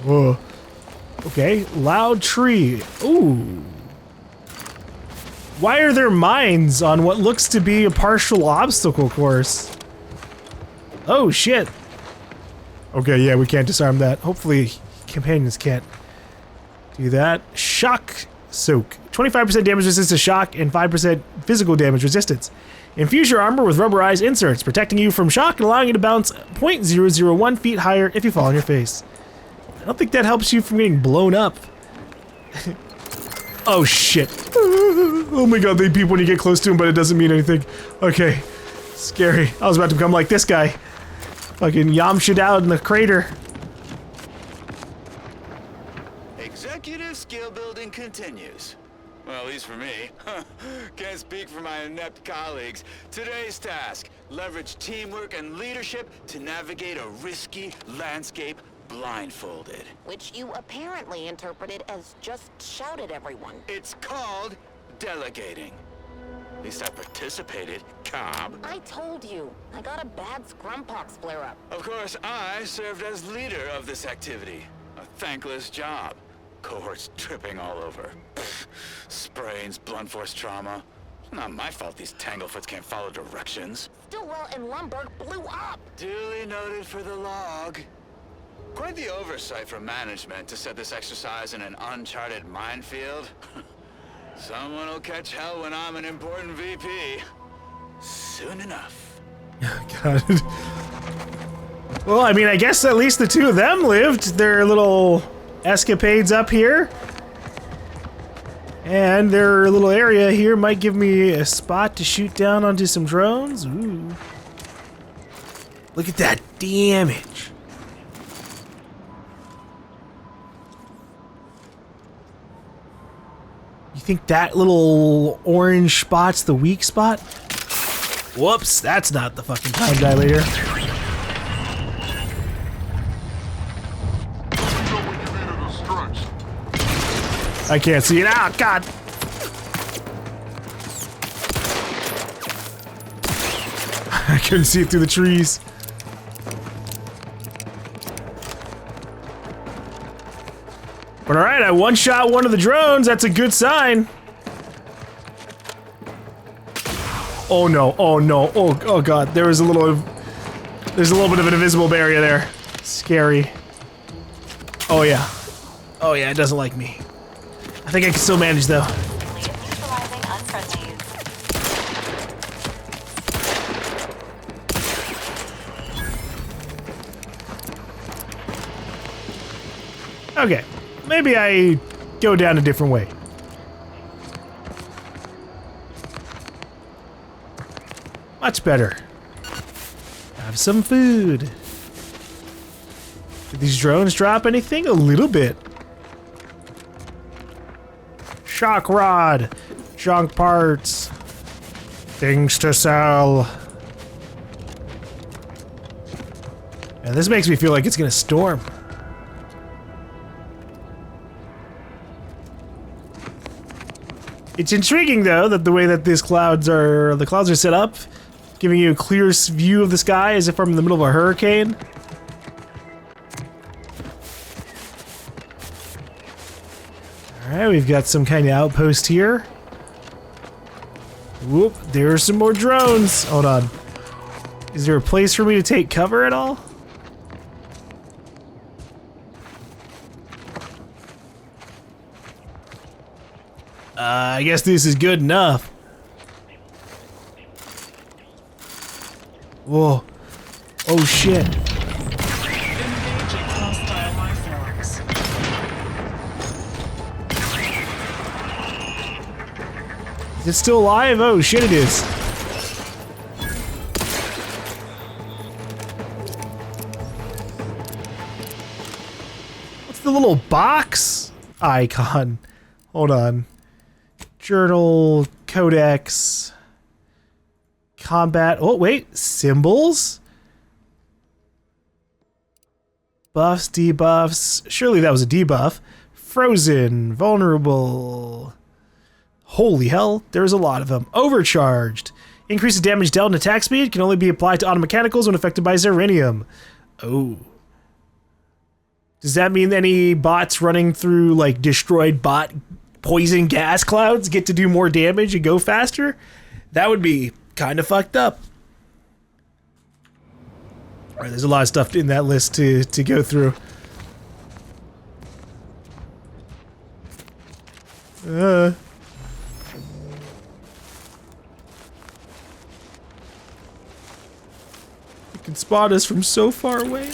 Whoa. Okay, loud tree. Ooh. Why are there mines on what looks to be a partial obstacle course? Oh shit. Okay, yeah, we can't disarm that. Hopefully companions can't do that. Shock soak. 25% damage resistance to shock and 5% physical damage resistance. Infuse your armor with rubberized inserts, protecting you from shock and allowing you to bounce 0.001 feet higher if you fall on your face. I don't think that helps you from getting blown up. Oh shit. Oh my god, they beep when you get close to them, but it doesn't mean anything. Okay. Scary. I was about to become like this guy. Fucking yam shit out in the crater. Executive skill building continues. Well, at least for me. Can't speak for my inept colleagues. Today's task, leverage teamwork and leadership to navigate a risky landscape blindfolded. Which you apparently interpreted as just shout at everyone. It's called delegating. At least I participated, Cobb. I told you, I got a bad scrumpox flare-up. Of course, I served as leader of this activity. A thankless job. Cohorts tripping all over. Pfft, sprains, blunt force trauma. It's not my fault these tanglefoots can't follow directions. Stillwell and Lumberg blew up. Duly noted for the log. Quite the oversight from management to set this exercise in an uncharted minefield. Someone will catch hell when I'm an important VP. Soon enough. God. Well, I mean, I guess at least the two of them lived their little escapades up here. And their little area here might give me a spot to shoot down onto some drones. Ooh. Look at that damage. You think that little orange spot's the weak spot? Whoops, that's not the fucking time dilator. I can't see it. Ah, God. I couldn't see it through the trees. But alright, I one-shot one of the drones. That's a good sign. Oh no, oh no, oh god. There's a little bit of an invisible barrier there. Scary. Oh yeah. Oh yeah, it doesn't like me. I think I can still manage though. Neutralizing unfriendlies. Okay, maybe I go down a different way. Much better. Have some food. Did these drones drop anything? A little bit. Shock rod, junk parts, things to sell. And this makes me feel like it's gonna storm. It's intriguing though that the way that the clouds are set up, giving you a clear view of the sky as if I'm in the middle of a hurricane. Alright, we've got some kind of outpost here. Whoop, there are some more drones. Hold on. Is there a place for me to take cover at all? I guess this is good enough. Whoa. Oh shit. Is it still alive? Oh shit, it is. What's the little box icon? Hold on. Journal, codex, combat. Oh wait, symbols? Buffs, debuffs. Surely that was a debuff. Frozen, vulnerable. Holy hell, there's a lot of them. Overcharged. Increases damage dealt and attack speed. Can only be applied to automechanicals when affected by Zeranium. Oh. Does that mean any bots running through like destroyed bot poison gas clouds get to do more damage and go faster? That would be kind of fucked up. All right, there's a lot of stuff in that list to go through. You can spot us from so far away.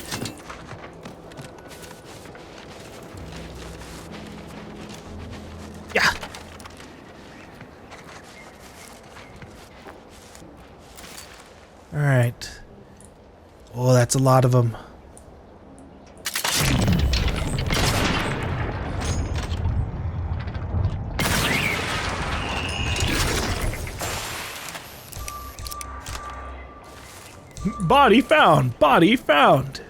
Yeah. All right. Oh, that's a lot of them. Body found! Body found!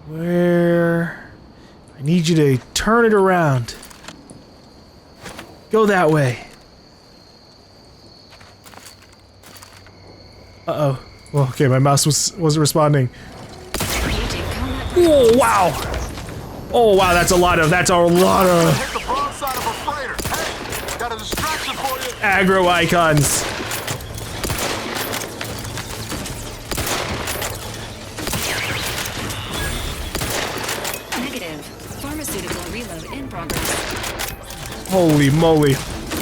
Where? I need you to turn it around. Go that way. Uh-oh. Well, okay, my mouse wasn't responding. Oh, wow! Oh wow, that's a lot of Hit the broadside of a freighter. Hey, got a distraction for you. aggro icons. Negative. Pharmaceutical reload in progress. Holy moly.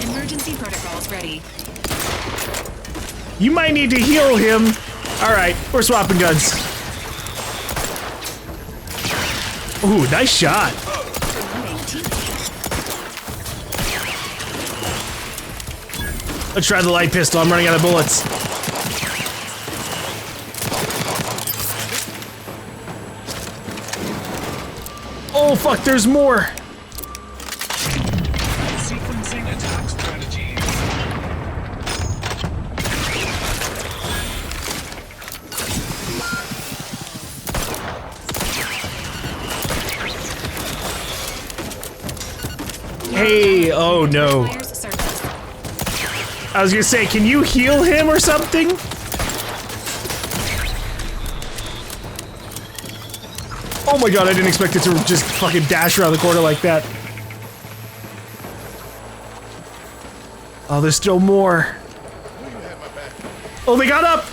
Emergency protocols ready. You might need to heal him. Alright, we're swapping guns. Ooh, nice shot. Let's try the light pistol. I'm running out of bullets. Oh fuck, there's more. Sequencing attack strategies. Hey, oh no. I was gonna say, can you heal him or something? Oh my god, I didn't expect it to just fucking dash around the corner like that. Oh, there's still more. Oh, they got up!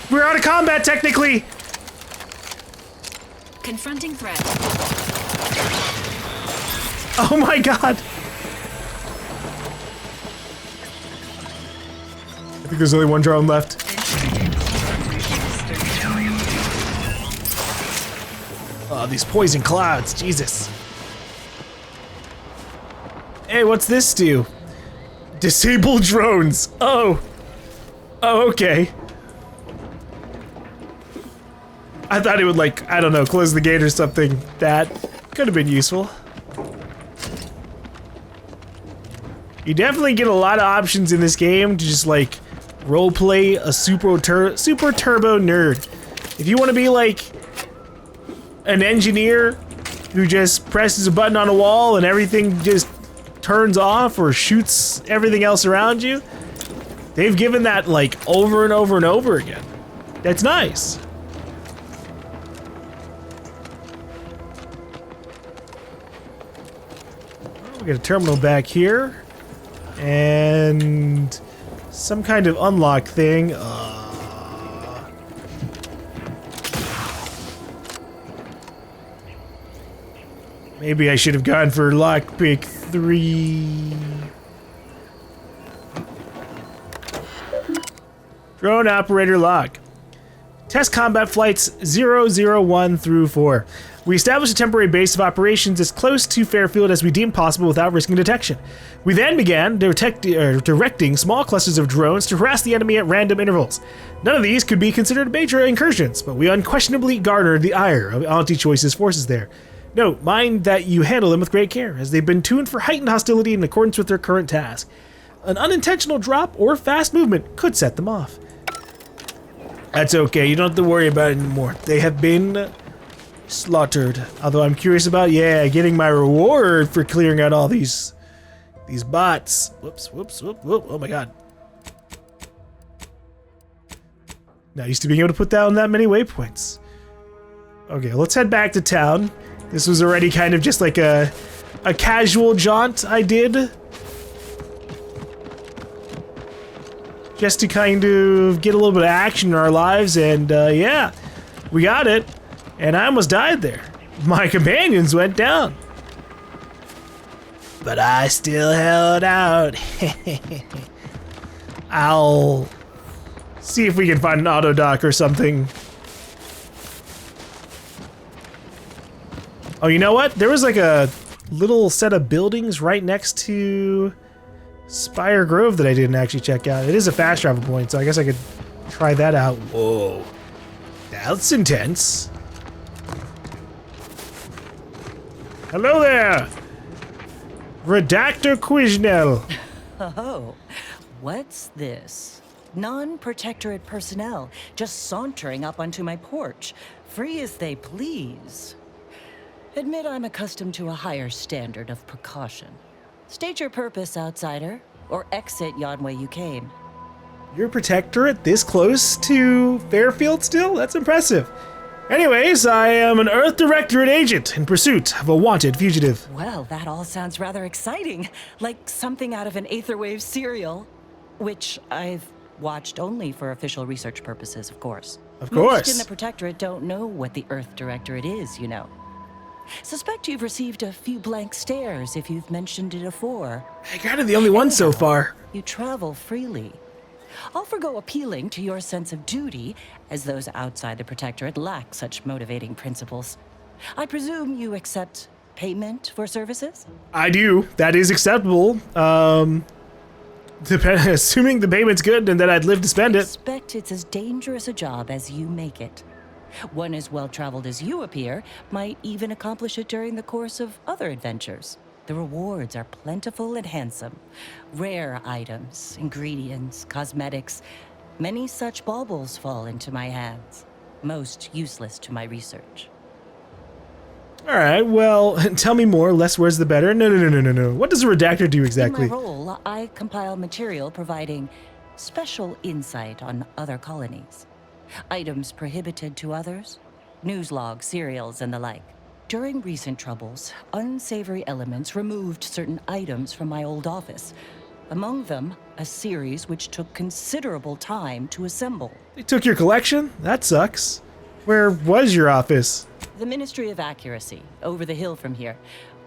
We're out of combat, technically! Confronting threat. Oh my god! I think there's only one drone left. Oh, these poison clouds, Jesus. Hey, what's this do? Disable drones. Oh. Oh, okay. I thought it would, like, I don't know, close the gate or something. That could have been useful. You definitely get a lot of options in this game to just, like, roleplay a super turbo nerd. If you want to be, like, an engineer who just presses a button on a wall and everything just turns off or shoots everything else around you, they've given that, like, over and over and over again. That's nice. We got a terminal back here. And some kind of unlock thing. Maybe I should have gone for lockpick 3. Drone operator lock. Test combat flights 001 through 4. We established a temporary base of operations as close to Fairfield as we deemed possible without risking detection. We then began directing small clusters of drones to harass the enemy at random intervals. None of these could be considered major incursions, but we unquestionably garnered the ire of Anti-Choice's forces there. Note, mind that you handle them with great care, as they've been tuned for heightened hostility in accordance with their current task. An unintentional drop or fast movement could set them off. That's okay, you don't have to worry about it anymore. They have been slaughtered. Although I'm curious about, yeah, getting my reward for clearing out all these These bots. Whoops, whoops, whoop, whoop. Oh my god. Not used to being able to put down that many waypoints. Okay, let's head back to town. This was already kind of just like a casual jaunt I did. Just to kind of get a little bit of action in our lives, and yeah, we got it. And I almost died there. My companions went down. But I still held out. I'll see if we can find an auto dock or something. Oh, you know what? There was like a little set of buildings right next to Spire Grove that I didn't actually check out. It is a fast travel point, so I guess I could try that out. Whoa. That's intense. Hello there! Redactor Quisnell. Oh, what's this? Non-protectorate personnel just sauntering up onto my porch, free as they please. Admit I'm accustomed to a higher standard of precaution. State your purpose, outsider, or exit yon way you came. Your protectorate this close to Fairfield still? That's impressive. Anyways, I am an Earth Directorate agent in pursuit of a wanted fugitive. Well, that all sounds rather exciting, like something out of an Aetherwave serial, which I've watched only for official research purposes, of course. Of course. Most in the Protectorate don't know what the Earth Directorate is, you know. Suspect you've received a few blank stares if you've mentioned it afore. I got it the only one so far. You travel freely. I'll forgo appealing to your sense of duty, as those outside the Protectorate lack such motivating principles. I presume you accept payment for services? I do. That is acceptable. Assuming the payment's good and that I'd live to spend I it. suspect it's as dangerous a job as you make it. One as well-traveled as you appear might even accomplish it during the course of other adventures. The rewards are plentiful and handsome. Rare items, ingredients, cosmetics. Many such baubles fall into my hands. Most useless to my research. Alright, well, tell me more. Less words the better. No. What does a redactor do exactly? In my role, I compile material providing special insight on other colonies. Items prohibited to others, news logs, serials, and the like. During recent troubles, unsavory elements removed certain items from my old office. Among them, a series which took considerable time to assemble. They took your collection? That sucks. Where was your office? The Ministry of Accuracy, over the hill from here,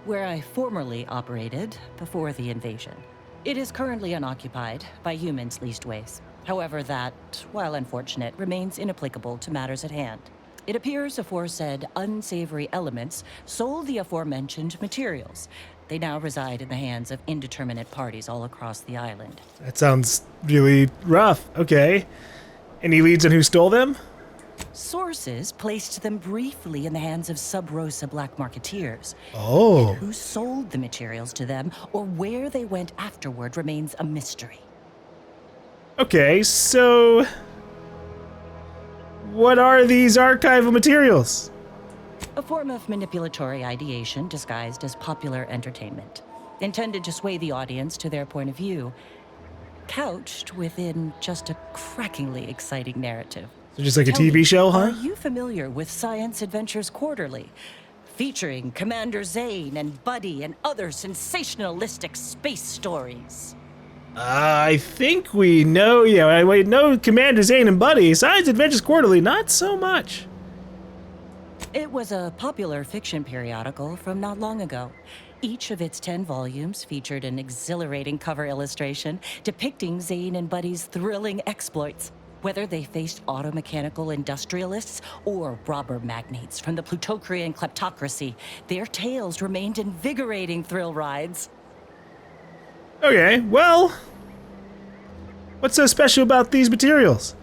where I formerly operated before the invasion. It is currently unoccupied by humans leastways. However, that, while unfortunate, remains inapplicable to matters at hand. It appears aforesaid unsavory elements sold the aforementioned materials. They now reside in the hands of indeterminate parties all across the island. That sounds really rough. Okay. Any leads on who stole them? Sources placed them briefly in the hands of Sub-Rosa black marketeers. Oh. Who sold the materials to them or where they went afterward remains a mystery. Okay, so what are these archival materials? A form of manipulatory ideation disguised as popular entertainment, intended to sway the audience to their point of view, couched within just a crackingly exciting narrative. So just like a Tell TV me, show, huh? Are you familiar with Science Adventures Quarterly, featuring Commander Zane and Buddy and other sensationalistic space stories? I think we know, we know Commander Zane and Buddy. Science Adventures Quarterly, not so much. It was a popular fiction periodical from not long ago. Each of its 10 volumes featured an exhilarating cover illustration depicting Zane and Buddy's thrilling exploits. Whether they faced automechanical industrialists or robber magnates from the Plutocrian kleptocracy, their tales remained invigorating thrill rides. Okay, well, what's so special about these materials?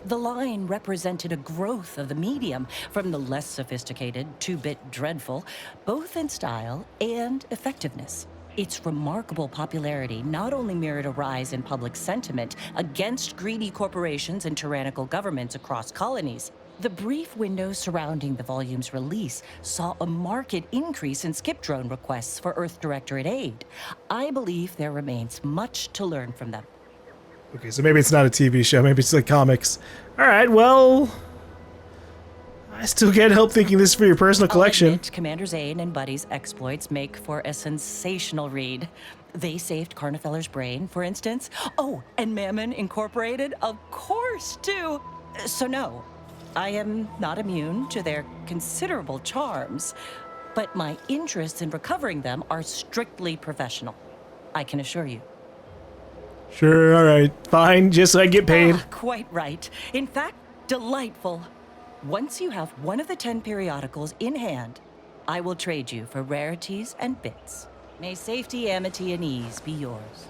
The line represented a growth of the medium from the less sophisticated 2-bit dreadful, both in style and effectiveness. Its remarkable popularity not only mirrored a rise in public sentiment against greedy corporations and tyrannical governments across colonies, The brief window surrounding the volume's release saw a marked increase in skip drone requests for Earth Directorate aid. I believe there remains much to learn from them. Okay, so maybe it's not a TV show, maybe it's like comics. Alright, well... I still can't help thinking this is for your personal collection. I'll admit, Commander Zane and Buddy's exploits make for a sensational read. They saved Carnifeller's brain, for instance. Oh, and Mammon Incorporated, of course, too. So no, I am not immune to their considerable charms, but my interests in recovering them are strictly professional. I can assure you. Sure, alright, fine, just so I get paid. Quite right. In fact, delightful. Once you have one of the 10 periodicals in hand, I will trade you for rarities and bits. May safety, amity, and ease be yours.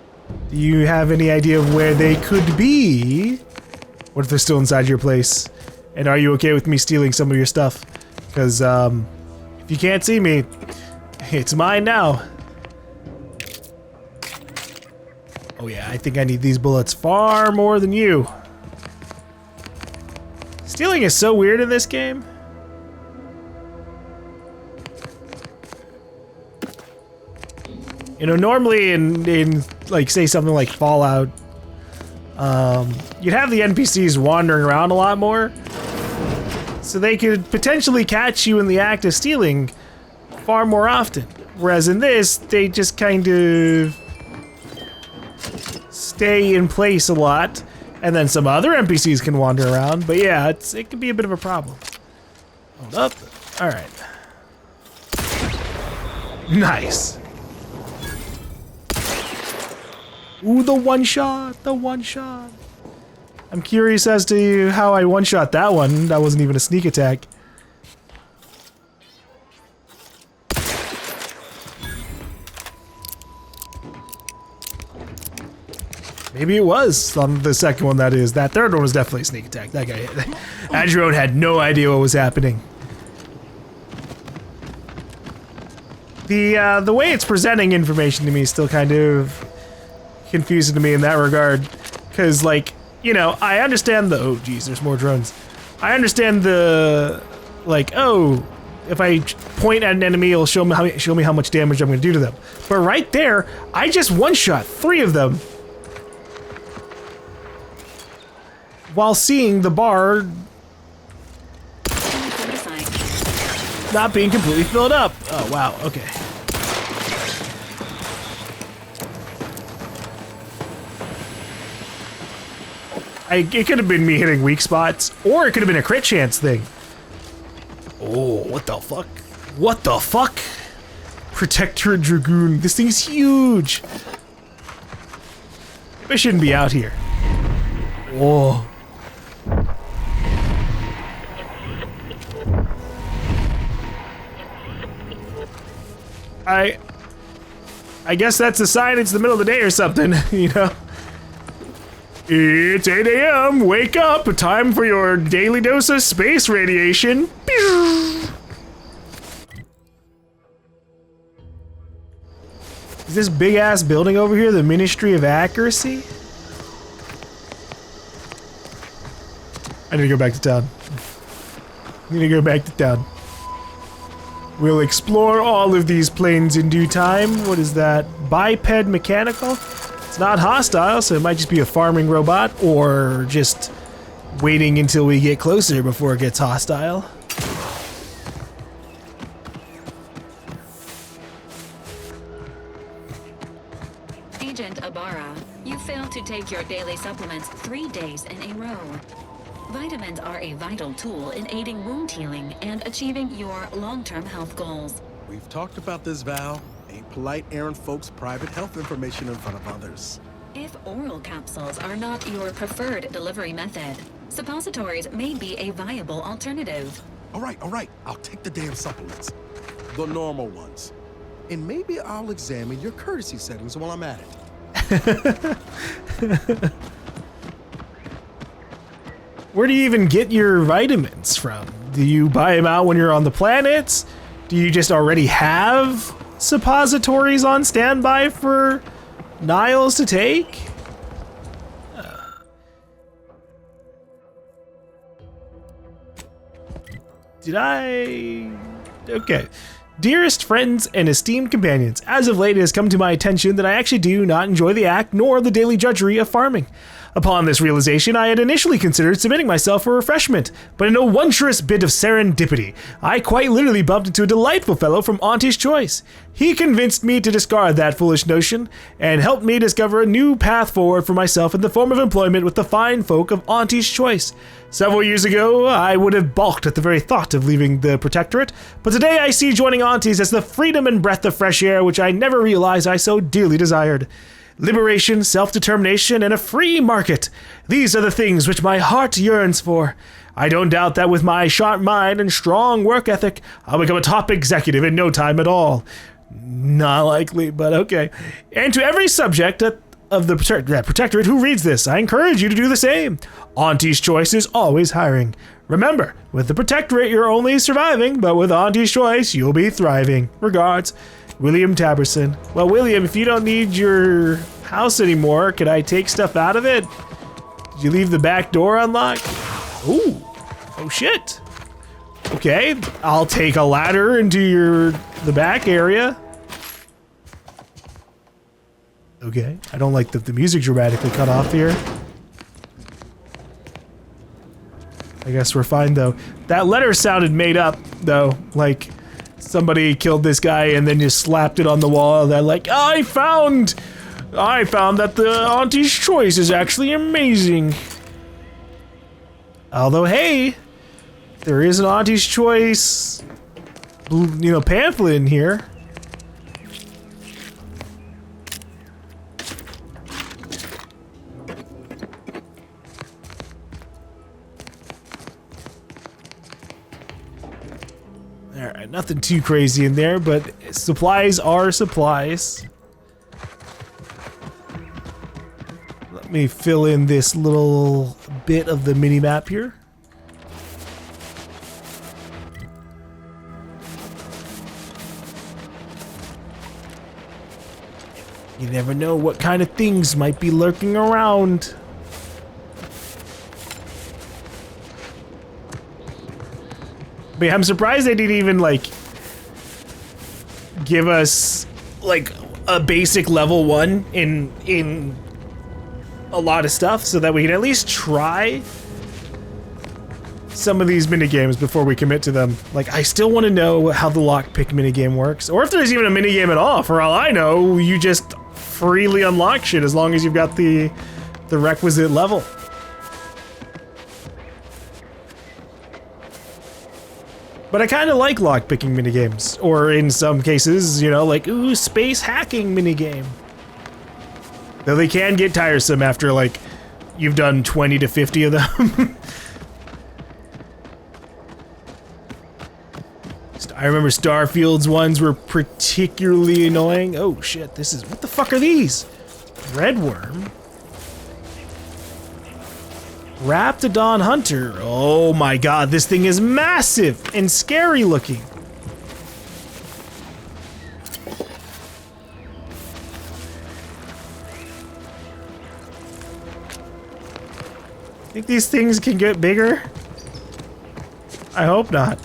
Do you have any idea of where they could be? What if they're still inside your place? And are you okay with me stealing some of your stuff? Because, if you can't see me, it's mine now. Oh yeah, I think I need these bullets far more than you. Stealing is so weird in this game. You know, normally in like, say something like Fallout, you'd have the NPCs wandering around a lot more. So they could potentially catch you in the act of stealing far more often. Whereas in this, they just kind of stay in place a lot. And then some other NPCs can wander around, but yeah, it can be a bit of a problem. Hold up. Alright. Nice. Ooh, the one shot, the one shot. I'm curious as to how I one-shot that one. That wasn't even a sneak attack. Maybe it was on the second one, that is. That third one was definitely a sneak attack. That guy, Adrone had no idea what was happening. The way it's presenting information to me is still kind of confusing to me in that regard. Because, like, you know, I understand the... Oh, geez, there's more drones. I understand the... Like, oh, if I point at an enemy, it'll show me how much damage I'm going to do to them. But right there, I just one-shot 3 of them. While seeing the bar not being completely filled up. Oh, wow, okay. It could have been me hitting weak spots, or it could have been a crit chance thing. Oh, what the fuck? What the fuck? Protector Dragoon. This thing's huge. I shouldn't be out here. Whoa. I guess that's a sign it's the middle of the day or something, you know? It's 8 a.m. Wake up! Time for your daily dose of space radiation. Is this big ass building over here the Ministry of Accuracy? I need to go back to town. We'll explore all of these planes in due time. What is that? Biped mechanical? It's not hostile, so it might just be a farming robot, or just waiting until we get closer before it gets hostile. Agent Ibarra, you failed to take your daily supplements 3 days in a row. Vitamins are a vital tool in aiding wound healing and achieving your long-term health goals. We've talked about this, Val. Ain't polite airing folks' private health information in front of others. If oral capsules are not your preferred delivery method, suppositories may be a viable alternative. All right. I'll take the damn supplements. The normal ones. And maybe I'll examine your courtesy settings while I'm at it. Where do you even get your vitamins from? Do you buy them out when you're on the planets? Do you just already have suppositories on standby for Niles to take? Did I? Okay. Dearest friends and esteemed companions, as of late it has come to my attention that I actually do not enjoy the act nor the daily drudgery of farming. Upon this realization, I had initially considered submitting myself for refreshment, but in a wondrous bit of serendipity, I quite literally bumped into a delightful fellow from Auntie's Choice. He convinced me to discard that foolish notion and helped me discover a new path forward for myself in the form of employment with the fine folk of Auntie's Choice. Several years ago, I would have balked at the very thought of leaving the Protectorate, but today I see joining Auntie's as the freedom and breath of fresh air which I never realized I so dearly desired. Liberation, self-determination, and a free market. These are the things which my heart yearns for. I don't doubt that with my sharp mind and strong work ethic, I'll become a top executive in no time at all. Not likely, but okay. And to every subject of the Protectorate who reads this, I encourage you to do the same. Auntie's Choice is always hiring. Remember, with the Protectorate, you're only surviving, but with Auntie's Choice, you'll be thriving. Regards, William Taberson. Well, William, if you don't need your house anymore, could I take stuff out of it? Did you leave the back door unlocked? Ooh. Oh, shit. Okay, I'll take a ladder into the back area. Okay, I don't like that the music dramatically cut off here. I guess we're fine, though. That letter sounded made up, though. Like, somebody killed this guy and then just slapped it on the wall. They're like, I found that the Auntie's Choice is actually amazing. Although, hey, there is an Auntie's Choice, pamphlet in here. Alright, nothing too crazy in there, but supplies are supplies. Let me fill in this little bit of the mini-map here. You never know what kind of things might be lurking around. But yeah, I'm surprised they didn't even, give us, a basic level 1 in a lot of stuff so that we can at least try some of these minigames before we commit to them. I still want to know how the lockpick minigame works, or if there's even a minigame at all. For all I know, you just freely unlock shit as long as you've got the requisite level. But I kind of like lockpicking minigames, or in some cases, ooh, space hacking minigame. Though they can get tiresome after, you've done 20 to 50 of them. I remember Starfield's ones were particularly annoying. Oh shit, what the fuck are these? Redworm? Raptidon Hunter. Oh my god, this thing is massive and scary looking. Think these things can get bigger? I hope not.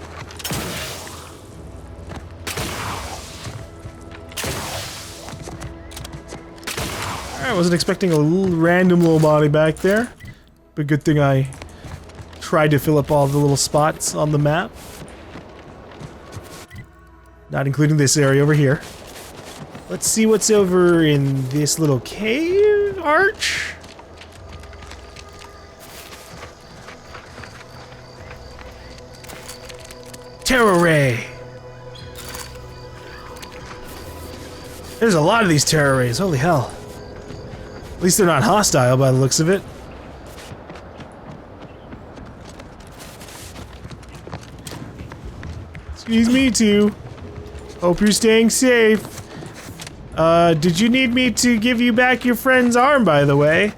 I wasn't expecting a random little body back there. But good thing I tried to fill up all the little spots on the map. Not including this area over here. Let's see what's over in this little cave arch. Terror Ray! There's a lot of these Terror Rays, holy hell. At least they're not hostile by the looks of it. Excuse me too. Hope you're staying safe. Did you need me to give you back your friend's arm, by the way?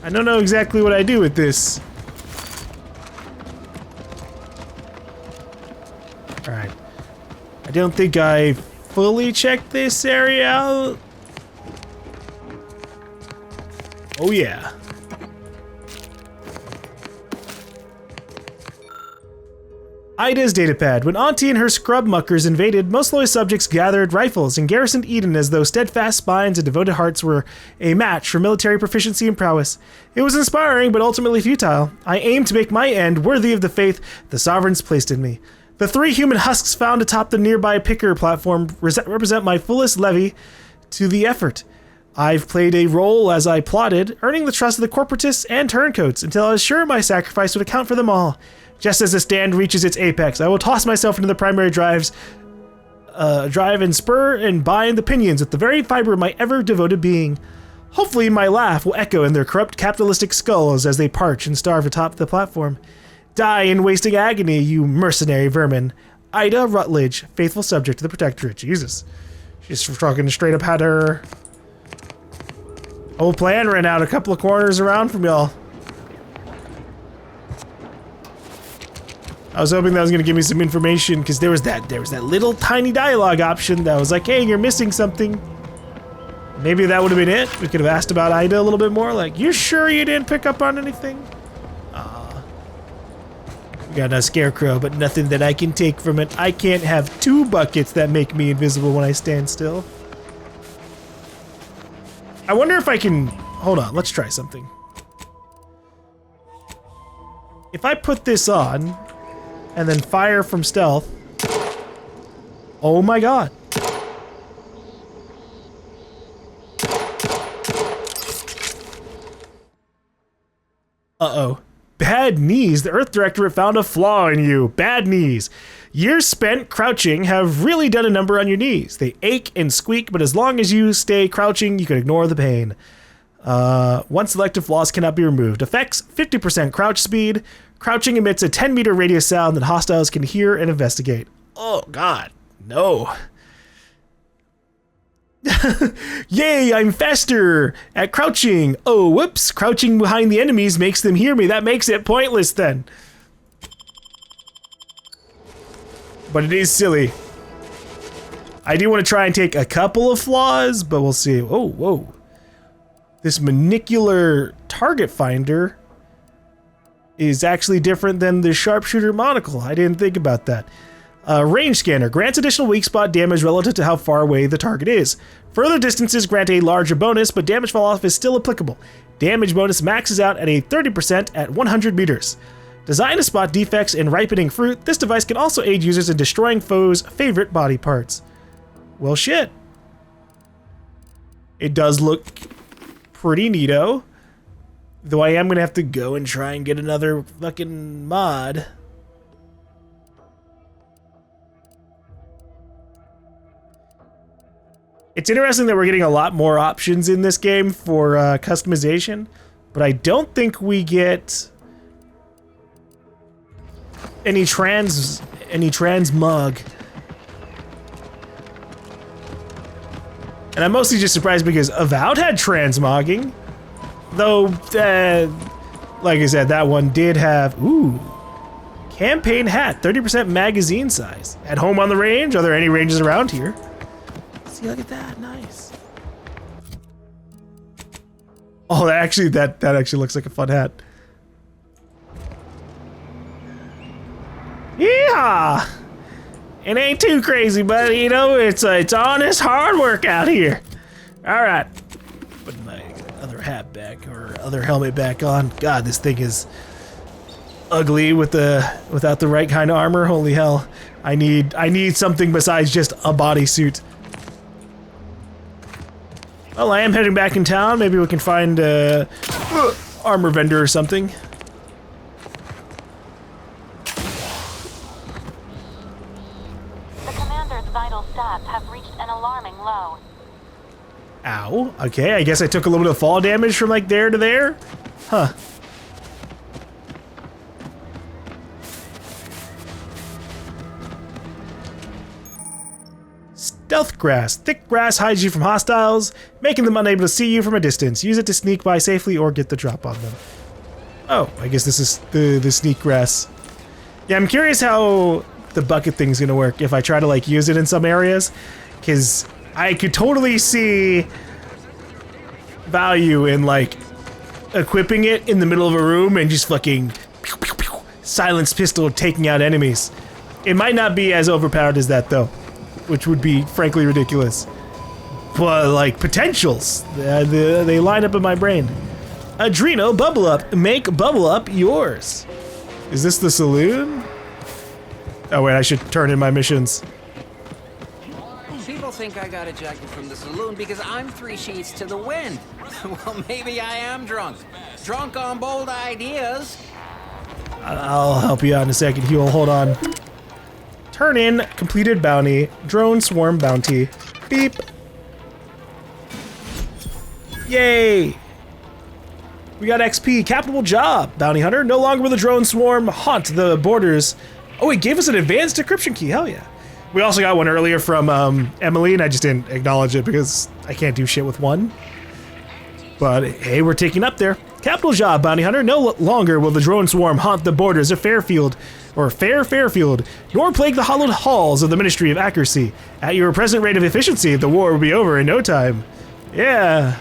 I don't know exactly what I do with this. Alright. I don't think I fully checked this area out. Oh yeah. Ida's datapad. When Auntie and her scrub muckers invaded, most loyal subjects gathered rifles and garrisoned Eden as though steadfast spines and devoted hearts were a match for military proficiency and prowess. It was inspiring, but ultimately futile. I aimed to make my end worthy of the faith the sovereigns placed in me. The 3 human husks found atop the nearby picker platform represent my fullest levy to the effort. I've played a role as I plotted, earning the trust of the corporatists and turncoats until I was sure my sacrifice would account for them all. Just as the stand reaches its apex, I will toss myself into the primary drive and spur and bind the pinions with the very fiber of my ever-devoted being. Hopefully my laugh will echo in their corrupt capitalistic skulls as they parch and starve atop the platform. Die in wasting agony, you mercenary vermin. Ida Rutledge, faithful subject to the Protectorate. Jesus. She's talking straight up had her whole plan ran out a couple of corners around from y'all. I was hoping that was going to give me some information because there was that little tiny dialogue option that was like, hey, you're missing something. Maybe that would have been it. We could have asked about Ida a little bit more. Like, you sure you didn't pick up on anything? We got a scarecrow, but nothing that I can take from it. I can't have 2 buckets that make me invisible when I stand still. I wonder if I can... Hold on, let's try something. If I put this on... and then fire from stealth. Oh my god. Uh-oh. Bad knees. The Earth Directorate found a flaw in you. Bad knees. Years spent crouching have really done a number on your knees. They ache and squeak, but as long as you stay crouching, you can ignore the pain. One selective flaws cannot be removed. Effects, 50% crouch speed. Crouching emits a 10-meter radius sound that hostiles can hear and investigate. Oh, God. No. Yay, I'm faster at crouching. Oh, whoops. Crouching behind the enemies makes them hear me. That makes it pointless then. But it is silly. I do want to try and take a couple of flaws, but we'll see. Oh, whoa. This manicular target finder is actually different than the sharpshooter monocle. I didn't think about that. Range scanner grants additional weak spot damage relative to how far away the target is. Further distances grant a larger bonus, but damage fall off is still applicable. Damage bonus maxes out at a 30% at 100 meters. Designed to spot defects in ripening fruit, this device can also aid users in destroying foes' favorite body parts. Well, shit. It does look pretty neato. Though I am gonna have to go and try and get another fucking mod. It's interesting that we're getting a lot more options in this game for customization, but I don't think we get any transmog. And I'm mostly just surprised because Avowed had transmogging. Though, like I said, that one did have, ooh, campaign hat, 30% magazine size. At home on the range? Are there any ranges around here? See, look at that, nice. Oh, that actually looks like a fun hat. Yeah, it ain't too crazy, but you know, it's honest hard work out here. All right, put my other hat back or other helmet back on. God, this thing is ugly without the right kind of armor. Holy hell, I need something besides just a bodysuit. Well, I am heading back in town. Maybe we can find a armor vendor or something. The commander's vital stats have reached an alarming low. Ow. Okay, I guess I took a little bit of fall damage from like there to there. Huh. Stealth grass. Thick grass hides you from hostiles, making them unable to see you from a distance. Use it to sneak by safely or get the drop on them. Oh, I guess this is the sneak grass. Yeah, I'm curious how the bucket thing's gonna work if I try to like use it in some areas, because I could totally see value in like equipping it in the middle of a room and just fucking pew, pew, pew, silence pistol taking out enemies. It might not be as overpowered as that though, which would be frankly ridiculous. But like potentials, they line up in my brain. Adreno Bubble Up, make Bubble Up yours. Is this the saloon? Oh wait, I should turn in my missions. People think I got ejected from the saloon because I'm 3 sheets to the wind. Well, maybe I am drunk. Drunk on bold ideas. I'll help you out in a second, Huel, hold on. Turn in completed bounty, drone swarm bounty. Beep. Yay! We got XP, capital job, bounty hunter. No longer will the drone swarm haunt the borders. Oh, it gave us an advanced decryption key, hell yeah. We also got one earlier from Emily, and I just didn't acknowledge it because I can't do shit with one. But hey, we're taking up there. Capital job, bounty hunter. No longer will the drone swarm haunt the borders of Fairfield, nor plague the hollowed halls of the Ministry of Accuracy. At your present rate of efficiency, the war will be over in no time. Yeah.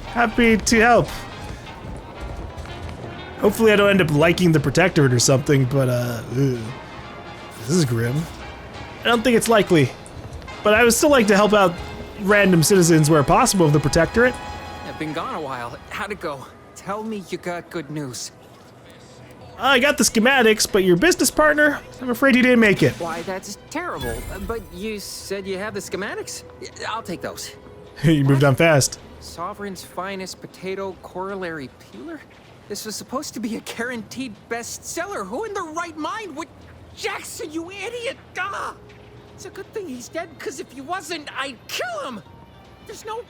Happy to help. Hopefully I don't end up liking the Protectorate or something, but this is grim. I don't think it's likely. But I would still like to help out random citizens where possible of the Protectorate. I've been gone a while. How'd it go? Tell me you got good news. I got the schematics, but your business partner, I'm afraid he didn't make it. Why, that's terrible. But you said you have the schematics? I'll take those. You moved on fast. Sovereign's finest potato corollary peeler? This was supposed to be a guaranteed bestseller. Who in their right mind would... Jackson, you idiot! Ah! It's a good thing he's dead, because if he wasn't, I'd kill him! There's no...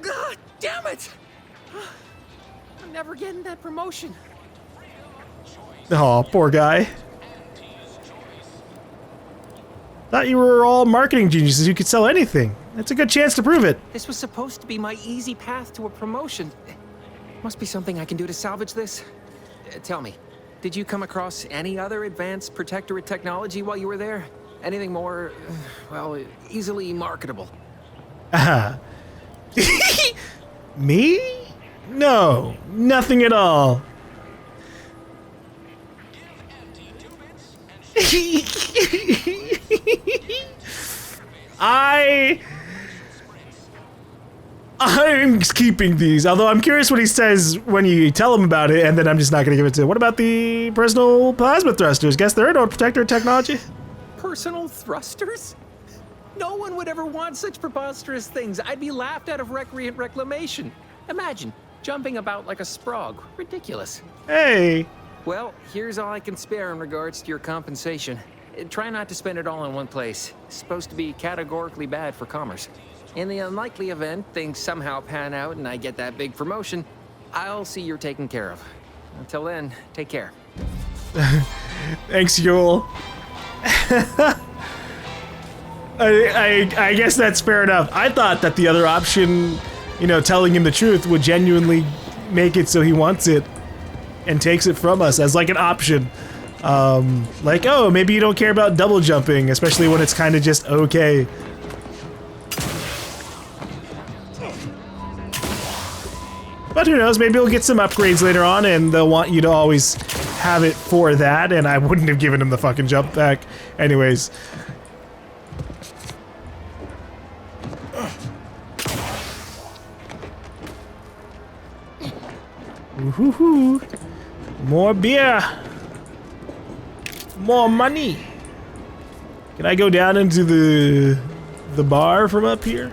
God damn it! I'm never getting that promotion. Oh, poor guy. Thought you were all marketing geniuses who could sell anything. It's a good chance to prove it. This was supposed to be my easy path to a promotion. Must be something I can do to salvage this. Tell me, did you come across any other advanced Protectorate technology while you were there? Anything more, well, easily marketable? Me? No, nothing at all. I'm keeping these, although I'm curious what he says when you tell him about it, and then I'm just not gonna give it to him. What about the personal plasma thrusters? Guess there are no Protectorate technology. Personal thrusters? No one would ever want such preposterous things. I'd be laughed out of recreant reclamation. Imagine, jumping about like a sprog. Ridiculous. Hey. Well, here's all I can spare in regards to your compensation. Try not to spend it all in one place. It's supposed to be categorically bad for commerce. In the unlikely event things somehow pan out and I get that big promotion, I'll see you're taken care of. Until then, take care. Thanks, Yule. I guess that's fair enough. I thought that the other option, you know, telling him the truth would genuinely make it so he wants it and takes it from us as like an option. Like, oh, maybe you don't care about double jumping, especially when it's kind of just okay. But who knows, maybe we'll get some upgrades later on and they'll want you to always have it for that, and I wouldn't have given him the fucking jump back. Anyways. Woohoo! More beer! More money! Can I go down into the bar from up here?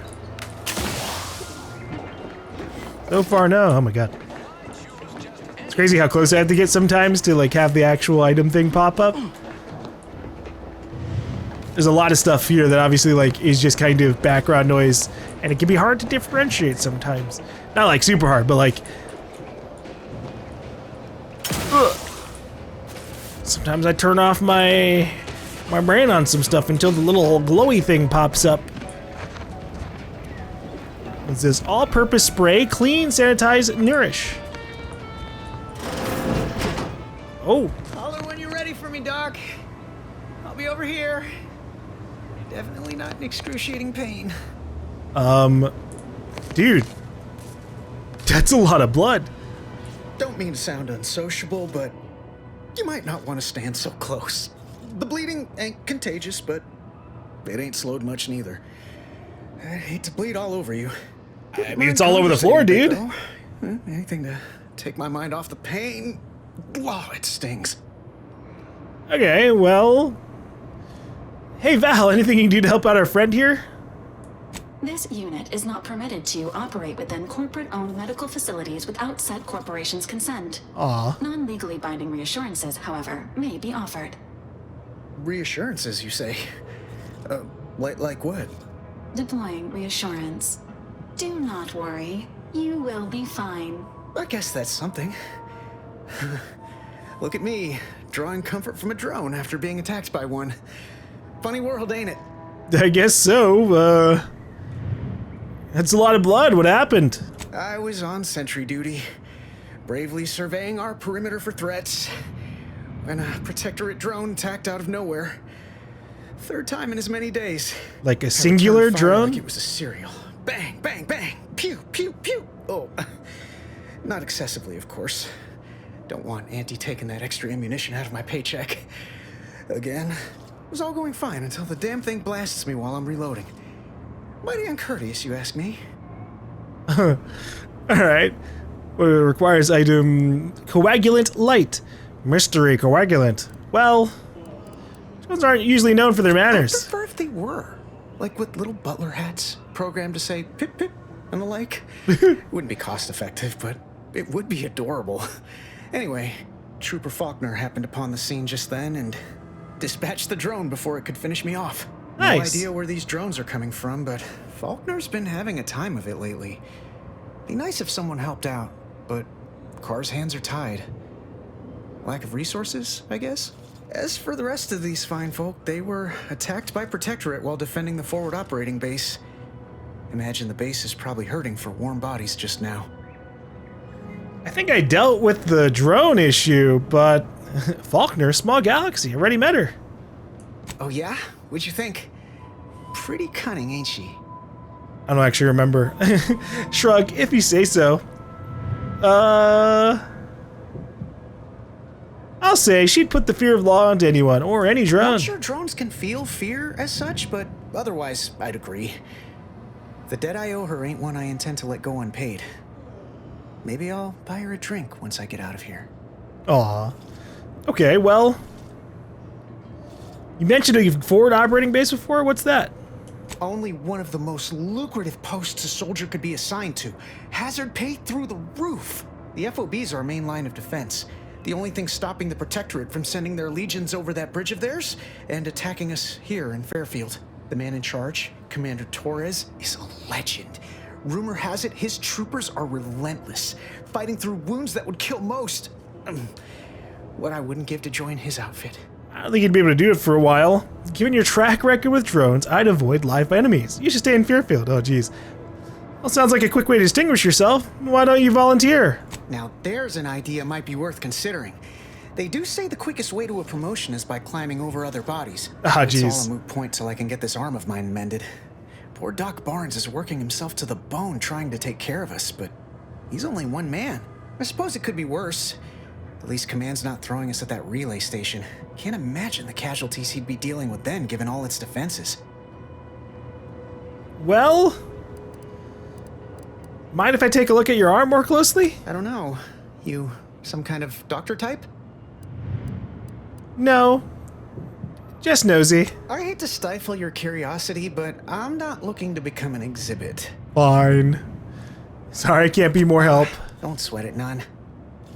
So far, no. Oh my god. It's crazy how close I have to get sometimes to like have the actual item thing pop up. There's a lot of stuff here that obviously like is just kind of background noise, and it can be hard to differentiate sometimes. Not like super hard, but like sometimes I turn off my brain on some stuff until the little glowy thing pops up. It says all-purpose spray, clean, sanitize, nourish. Oh. Holler when you're ready for me, Doc. I'll be over here. Definitely not in excruciating pain. Dude. That's a lot of blood. Don't mean to sound unsociable, but you might not want to stand so close. The bleeding ain't contagious, but it ain't slowed much neither. I hate to bleed all over you. I mean, it's all over the floor, dude. Anything to take my mind off the pain. Wow, it stings. Okay, well... Hey, Val, anything you can do to help out our friend here? This unit is not permitted to operate within corporate-owned medical facilities without said corporation's consent. Aw. Non-legally binding reassurances, however, may be offered. Reassurances, you say? Like what? Deploying reassurance. Do not worry. You will be fine. I guess that's something. Look at me, drawing comfort from a drone after being attacked by one. Funny world, ain't it? I guess so, That's a lot of blood. What happened? I was on sentry duty, bravely surveying our perimeter for threats, when a protectorate drone attacked out of nowhere. Third time in as many days. Like a singular drone? Like it was a serial. Bang, bang, bang. Pew, pew, pew. Oh, not excessively, of course. Don't want Auntie taking that extra ammunition out of my paycheck. Again, it was all going fine until the damn thing blasts me while I'm reloading. Mighty uncourteous, you ask me. Alright. Well, it requires item coagulant light. Mystery coagulant. Well, drones aren't usually known for their manners. I'd prefer if they were. Like with little butler hats, programmed to say pip pip and the like. Wouldn't be cost effective, but it would be adorable. Anyway, Trooper Faulkner happened upon the scene just then and dispatched the drone before it could finish me off. Nice. No idea where these drones are coming from, but Faulkner's been having a time of it lately. Be nice if someone helped out, but Carr's hands are tied. Lack of resources, I guess? As for the rest of these fine folk, they were attacked by Protectorate while defending the forward operating base. Imagine the base is probably hurting for warm bodies just now. I think I dealt with the drone issue, but Faulkner, small galaxy, already met her. Oh yeah? What'd you think? Pretty cunning, ain't she? I don't actually remember. Shrug, if you say so. I'll say she'd put the fear of law onto anyone, or any drone. Not sure drones can feel fear as such, but otherwise, I'd agree. The debt I owe her ain't one I intend to let go unpaid. Maybe I'll buy her a drink once I get out of here. Aw. Okay, well... You mentioned a forward operating base before? What's that? Only one of the most lucrative posts a soldier could be assigned to. Hazard pay through the roof. The FOB's our main line of defense. The only thing stopping the Protectorate from sending their legions over that bridge of theirs and attacking us here in Fairfield. The man in charge, Commander Torres, is a legend. Rumor has it his troopers are relentless, fighting through wounds that would kill most. What I wouldn't give to join his outfit. I don't think you'd be able to do it for a while. Given your track record with drones, I'd avoid live enemies. You should stay in Fairfield. Oh, geez. Well, sounds like a quick way to distinguish yourself. Why don't you volunteer? Now, there's an idea might be worth considering. They do say the quickest way to a promotion is by climbing over other bodies. Ah, jeez. It's all a moot point till I can get this arm of mine mended. Poor Doc Barnes is working himself to the bone trying to take care of us, but he's only one man. I suppose it could be worse. At least Command's not throwing us at that relay station. Can't imagine the casualties he'd be dealing with then, given all its defenses. Well... Mind if I take a look at your arm more closely? I don't know. You some kind of doctor type? No. Just nosy. I hate to stifle your curiosity, but I'm not looking to become an exhibit. Fine. Sorry, I can't be more help. Don't sweat it none.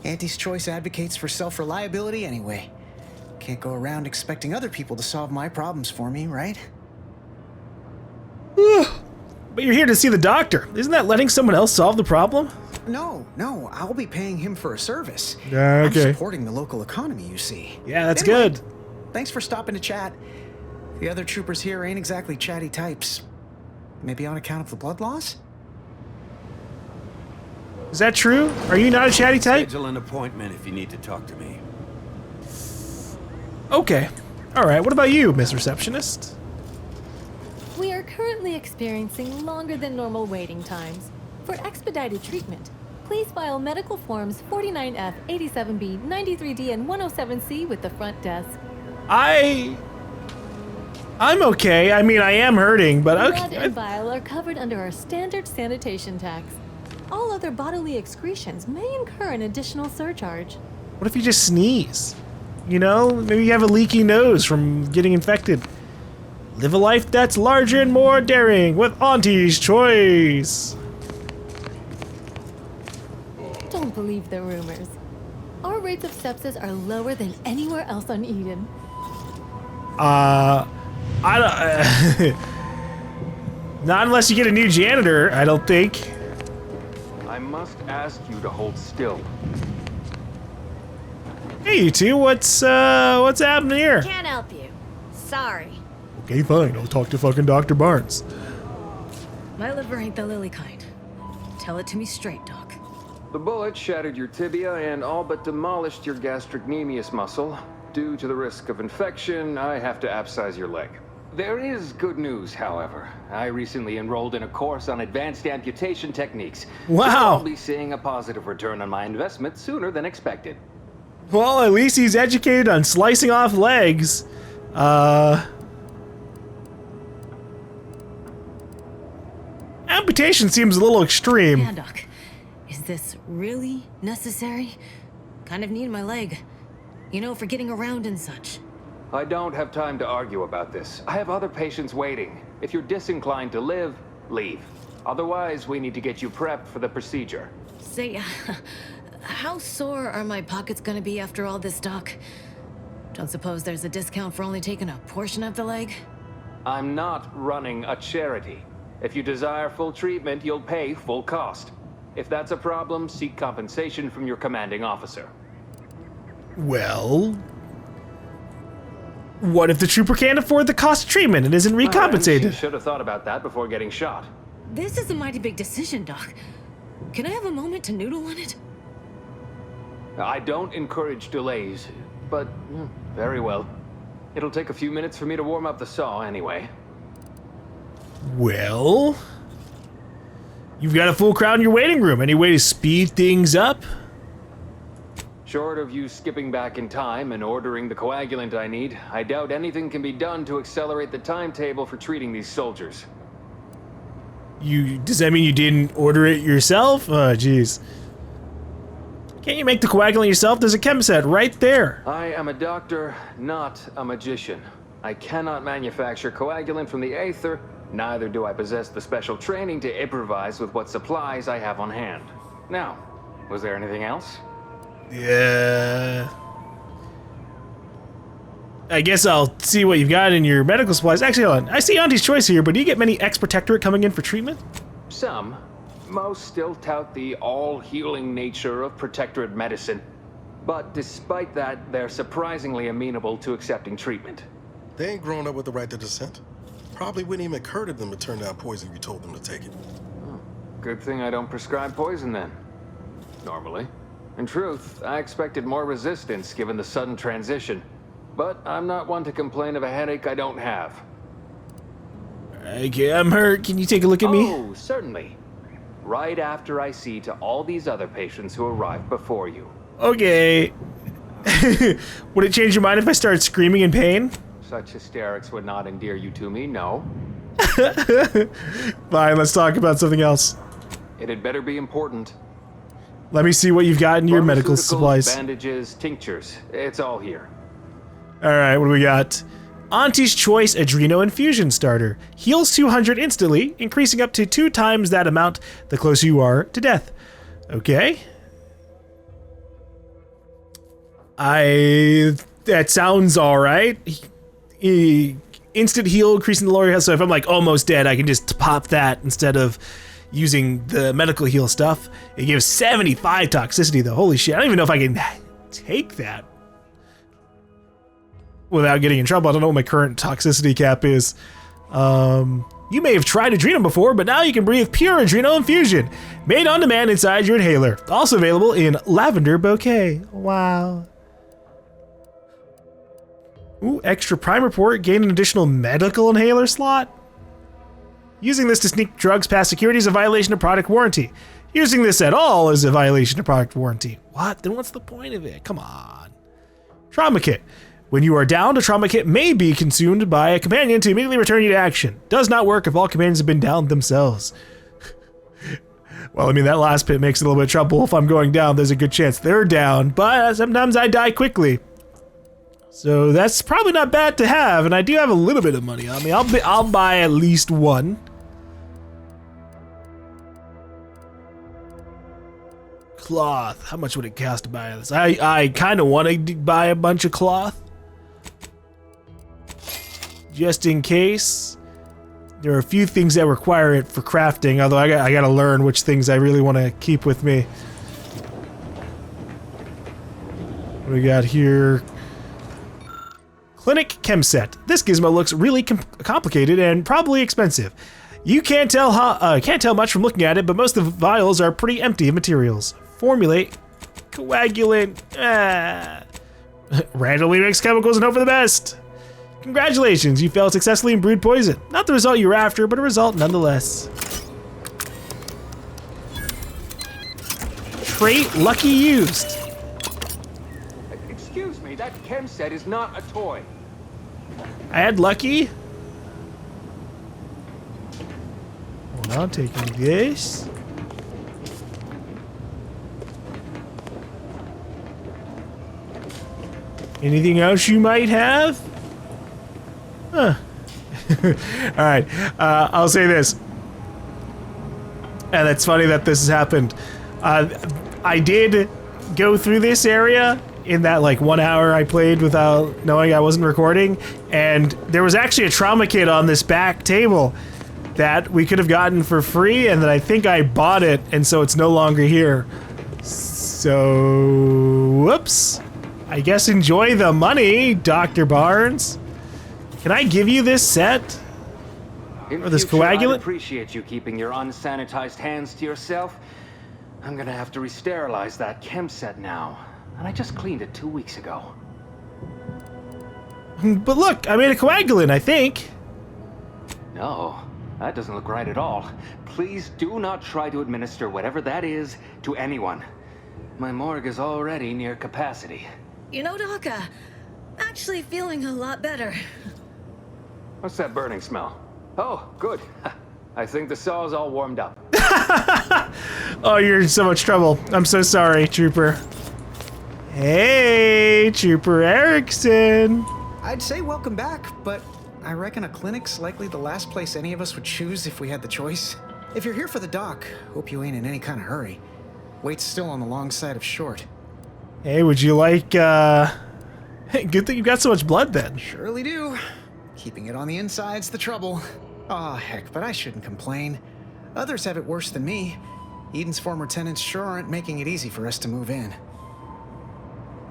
Auntie's Choice advocates for self-reliability anyway. Can't go around expecting other people to solve my problems for me, right? But you're here to see the doctor. Isn't that letting someone else solve the problem? No, I'll be paying him for a service. Okay. I'm supporting the local economy, you see. Yeah, that's Anyway, good. Thanks for stopping to chat. The other troopers here ain't exactly chatty types. Maybe on account of the blood loss? Is that true? Are you not a chatty type? Schedule an appointment if you need to talk to me. Okay. Alright, what about you, Miss Receptionist? We are currently experiencing longer than normal waiting times. For expedited treatment, please file medical forms 49F, 87B, 93D, and 107C with the front desk. I'm okay. I mean, I am hurting, but okay. Blood and bile are covered under our standard sanitation tax. All other bodily excretions may incur an additional surcharge. What if you just sneeze? You know, maybe you have a leaky nose from getting infected. Live a life that's larger and more daring with Auntie's Choice. Don't believe the rumors. Our rates of sepsis are lower than anywhere else on Eden. I don't. Not unless you get a new janitor, I don't think. I must ask you to hold still. Hey, you two, what's happening here? Can't help you. Sorry. Okay, fine. I'll talk to fucking Dr. Barnes. My liver ain't the lily kind. Tell it to me straight, Doc. The bullet shattered your tibia and all but demolished your gastrocnemius muscle. Due to the risk of infection, I have to abscise your leg. There is good news, however. I recently enrolled in a course on advanced amputation techniques. Wow. So I'll be seeing a positive return on my investment sooner than expected. Well, at least he's educated on slicing off legs. Amputation seems a little extreme. Yeah, Doc. Is this really necessary? Kind of need my leg. You know, for getting around and such. I don't have time to argue about this. I have other patients waiting. If you're disinclined to live, leave. Otherwise, we need to get you prepped for the procedure. Say, how sore are my pockets gonna be after all this, Doc? Don't suppose there's a discount for only taking a portion of the leg? I'm not running a charity. If you desire full treatment, you'll pay full cost. If that's a problem, seek compensation from your commanding officer. Well, what if the trooper can't afford the cost of treatment and isn't recompensated? You should have thought about that before getting shot. This is a mighty big decision, Doc. Can I have a moment to noodle on it? I don't encourage delays, but very well. It'll take a few minutes for me to warm up the saw anyway. Well, you've got a full crowd in your waiting room. Any way to speed things up? Short of you skipping back in time and ordering the coagulant I need, I doubt anything can be done to accelerate the timetable for treating these soldiers. Does that mean you didn't order it yourself? Oh, jeez. Can't you make the coagulant yourself? There's a chemist set right there. I am a doctor, not a magician. I cannot manufacture coagulant from the aether, neither do I possess the special training to improvise with what supplies I have on hand. Now, was there anything else? Yeah. I guess I'll see what you've got in your medical supplies. Actually, hold on. I see Auntie's Choice here, but do you get many ex-protectorate coming in for treatment? Some. Most still tout the all-healing nature of protectorate medicine. But despite that, they're surprisingly amenable to accepting treatment. They ain't grown up with the right to dissent. Probably wouldn't even occur to them to turn down poison if you told them to take it. Good thing I don't prescribe poison then. Normally. In truth, I expected more resistance given the sudden transition. But I'm not one to complain of a headache I don't have. Okay, I'm hurt. Can you take a look at me? Oh, certainly. Right after I see to all these other patients who arrived before you. Okay. Would it change your mind if I started screaming in pain? Such hysterics would not endear you to me, no. Fine, let's talk about something else. It had better be important. Let me see what you've got in your medical supplies. Bandages, tinctures, it's all here. Alright, what do we got? Auntie's Choice Adreno Infusion Starter. Heals 200 instantly, increasing up to 2 times that amount the closer you are to death. Okay. That sounds alright. Instant heal, increasing the lower health, so if I'm like almost dead, I can just pop that instead of using the medical heal stuff. It gives 75 toxicity though, holy shit. I don't even know if I can take that without getting in trouble. I don't know what my current toxicity cap is. You may have tried Adreno before, but now you can breathe pure Adreno infusion, made on demand inside your inhaler. Also available in Lavender Bouquet. Wow. Ooh, extra prime report, gain an additional medical inhaler slot. Using this to sneak drugs past security is a violation of product warranty. Using this at all is a violation of product warranty. What? Then what's the point of it? Come on. Trauma kit. When you are downed, a trauma kit may be consumed by a companion to immediately return you to action. Does not work if all companions have been downed themselves. Well, I mean, that last pit makes it a little bit of trouble. If I'm going down, there's a good chance they're down, but sometimes I die quickly. So that's probably not bad to have, and I do have a little bit of money on me. I'll buy at least one. Cloth. How much would it cost to buy this? I kind of want to buy a bunch of cloth. Just in case. There are a few things that require it for crafting, although I gotta learn which things I really want to keep with me. What do we got here? Clinic Chem Set. This gizmo looks really complicated and probably expensive. You can't tell much from looking at it, but most of the vials are pretty empty of materials. Formulate coagulant. Randomly mix chemicals and hope for the best. Congratulations, you failed successfully and brewed poison. Not the result you were after, but a result nonetheless. Trait lucky used. Excuse me, that chem set is not a toy. I had lucky. Hold on, taking this. Anything else you might have? Huh. Alright, I'll say this. And it's funny that this has happened. I did go through this area in that like 1 hour I played without knowing I wasn't recording, and there was actually a trauma kit on this back table that we could have gotten for free, and then I think I bought it, and so it's no longer here. So, whoops. I guess enjoy the money, Dr. Barnes. Can I give you this set? Or this coagulant? I'd appreciate you keeping your unsanitized hands to yourself. I'm gonna have to re-sterilize that chem set now. And I just cleaned it 2 weeks ago. But look, I made a coagulant, I think. No, that doesn't look right at all. Please do not try to administer whatever that is to anyone. My morgue is already near capacity. You know, Doc, actually feeling a lot better. What's that burning smell? Oh, good. I think the saw's all warmed up. Oh, you're in so much trouble. I'm so sorry, Trooper. Hey, Trooper Erickson. I'd say welcome back, but I reckon a clinic's likely the last place any of us would choose if we had the choice. If you're here for the doc, hope you ain't in any kind of hurry. Wait's still on the long side of short. Hey, would you like, Hey, good thing you got so much blood then. Surely do. Keeping it on the inside's the trouble. Aw, heck, but I shouldn't complain. Others have it worse than me. Eden's former tenants sure aren't making it easy for us to move in.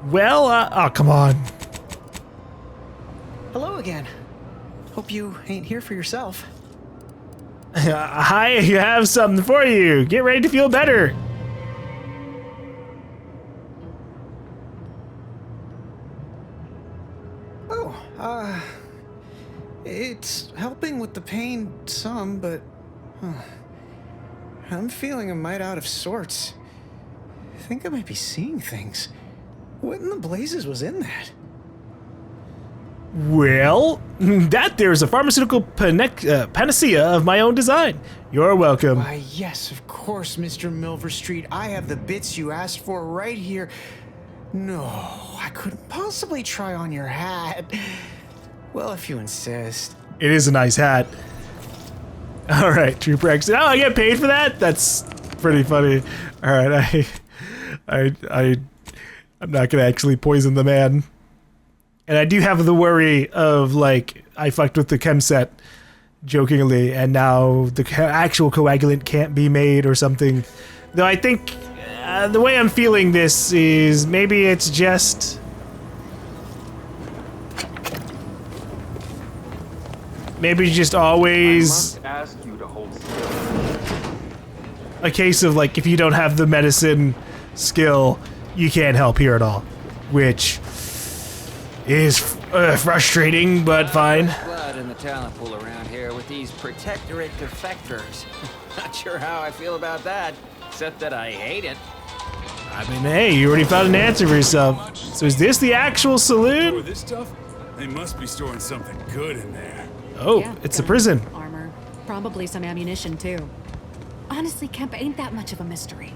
Well, oh, come on. Hello again. Hope you ain't here for yourself. Hi, I have something for you. Get ready to feel better. Oh, it's helping with the pain some, but I'm feeling a mite out of sorts. I think I might be seeing things. What in the blazes was in that? Well, that there's a pharmaceutical panacea of my own design. You're welcome. Why, yes, of course, Mr. Milver Street. I have the bits you asked for right here. No, I couldn't possibly try on your hat. Well, if you insist. It is a nice hat. All right, Trooper X. Oh, I get paid for that? That's pretty funny. All right, I'm not gonna actually poison the man. And I do have the worry of, like, I fucked with the chem set jokingly, and now the actual coagulant can't be made or something. Though I think the way I'm feeling this is maybe it's just... Maybe just always... I must ask you to hold still. A case of, like, if you don't have the medicine skill, you can't help here at all. Which is frustrating, but fine. Blood in the talent pool around here with these protectorate defectors. Not sure how I feel about that, except that I hate it. I mean, hey, you already found an answer for yourself. So is this the actual saloon? Store this stuff? They must be storing something good in there. Oh, Yeah, it's a prison. Armor. Probably some ammunition, too. Honestly, Kemp ain't that much of a mystery.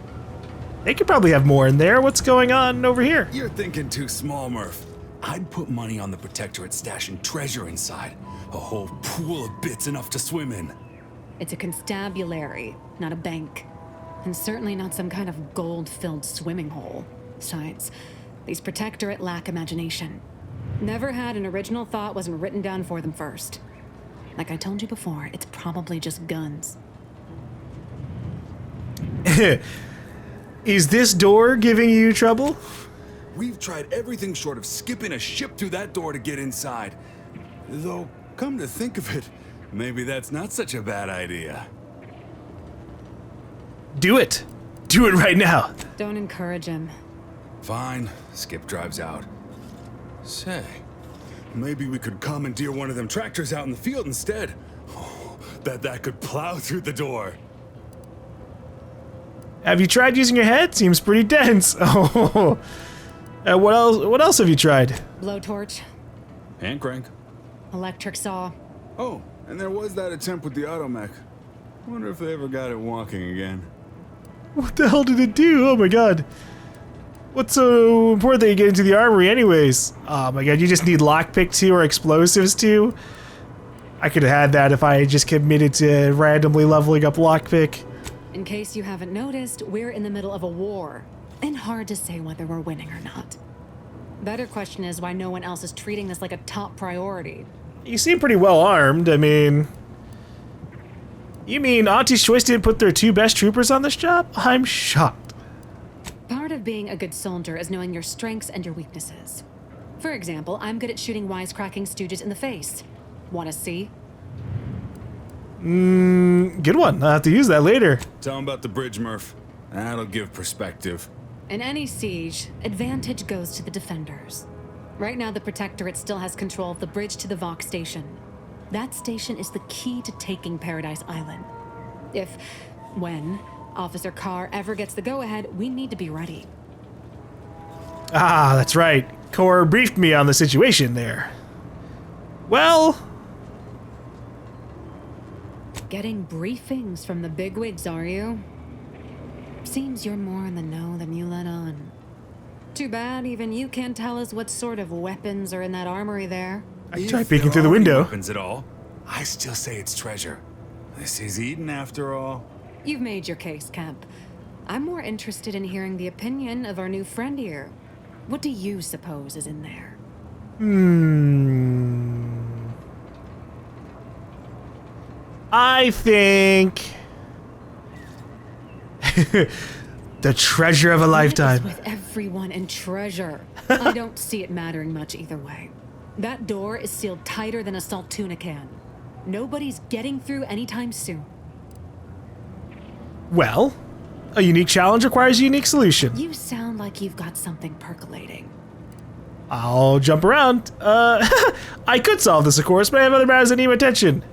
They could probably have more in there. What's going on over here? You're thinking too small, Murph. I'd put money on the Protectorate stashing treasure inside. A whole pool of bits enough to swim in. It's a constabulary, not a bank. And certainly not some kind of gold-filled swimming hole. Besides, these Protectorate lack imagination. Never had an original thought wasn't written down for them first. Like I told you before, it's probably just guns. Is this door giving you trouble? We've tried everything short of skipping a ship through that door to get inside. Though, come to think of it, maybe that's not such a bad idea. Do it. Do it right now. Don't encourage him. Fine. Skip drives out. Say, maybe we could commandeer one of them tractors out in the field instead. Oh, that could plow through the door. Have you tried using your head? Seems pretty dense. Oh. What else? What else have you tried? Blowtorch. Hand crank. Electric saw. Oh, and there was that attempt with the automech. Wonder if they ever got it walking again. What the hell did it do? Oh my god. What's so important that you get into the armory anyways? Oh my god, you just need lockpick 2 or explosives 2? I could have had that if I had just committed to randomly leveling up lockpick. In case you haven't noticed, we're in the middle of a war. And hard to say whether we're winning or not. Better question is why no one else is treating this like a top priority. You seem pretty well armed, I mean... You mean Auntie's Choice didn't put their 2 best troopers on this job? I'm shocked. Part of being a good soldier is knowing your strengths and your weaknesses. For example, I'm good at shooting wisecracking stooges in the face. Wanna see? Good one. I'll have to use that later. Tell him about the bridge, Murph. That'll give perspective. In any siege, advantage goes to the defenders. Right now, the Protectorate still has control of the bridge to the Vox station. That station is the key to taking Paradise Island. When Officer Carr ever gets the go-ahead, we need to be ready. Ah, that's right. Cor briefed me on the situation there. Well... Getting briefings from the bigwigs, are you? Seems you're more in the know than you let on. Too bad even you can't tell us what sort of weapons are in that armory there. I tried peeking through the window. Weapons at all? I still say it's treasure. This is Eden after all. You've made your case, Kemp. I'm more interested in hearing the opinion of our new friend here. What do you suppose is in there? I think... the treasure of a lifetime. With everyone and treasure. I don't see it mattering much either way. That door is sealed tighter than a salt tuna can. Nobody's getting through anytime soon. Well, a unique challenge requires a unique solution. You sound like you've got something percolating. I'll jump around. I could solve this, of course, but I have other matters that need my attention.